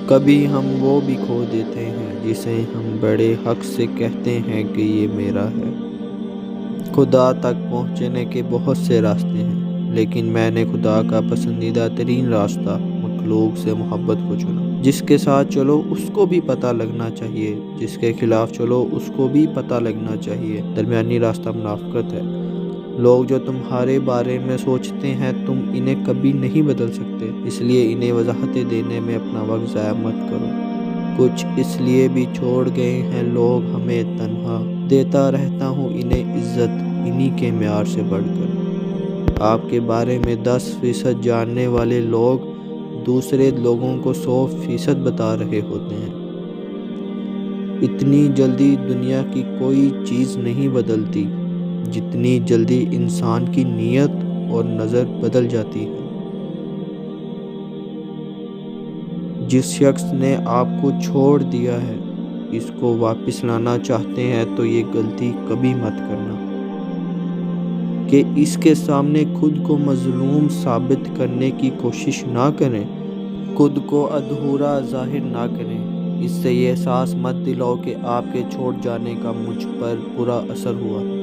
کبھی ہم وہ بھی کھو دیتے ہیں جسے ہم بڑے حق سے کہتے ہیں کہ یہ میرا ہے۔ خدا تک پہنچنے کے بہت سے راستے ہیں، لیکن میں نے خدا کا پسندیدہ ترین راستہ مخلوق سے محبت کو چنا۔ جس کے ساتھ چلو اس کو بھی پتہ لگنا چاہیے، جس کے خلاف چلو اس کو بھی پتہ لگنا چاہیے۔ درمیانی راستہ منافقت ہے۔ لوگ جو تمہارے بارے میں سوچتے ہیں تم انہیں کبھی نہیں بدل سکتے، اس لیے انہیں وضاحتیں دینے میں اپنا وقت ضائع مت کرو۔ کچھ اس لیے بھی چھوڑ گئے ہیں لوگ ہمیں تنہا، دیتا رہتا ہوں انہیں عزت انہی کے معیار سے بڑھ کر۔ آپ کے بارے میں 10% جاننے والے لوگ دوسرے لوگوں کو 100% بتا رہے ہوتے ہیں۔ اتنی جلدی دنیا کی کوئی چیز نہیں بدلتی جتنی جلدی انسان کی نیت اور نظر بدل جاتی ہے۔ جس شخص نے آپ کو چھوڑ دیا ہے اس کو واپس لانا چاہتے ہیں تو یہ غلطی کبھی مت کرنا کہ اس کے سامنے خود کو مظلوم ثابت کرنے کی کوشش نہ کریں، خود کو ادھورا ظاہر نہ کریں۔ اس سے یہ احساس مت دلاؤ کہ آپ کے چھوڑ جانے کا مجھ پر برا اثر ہوا۔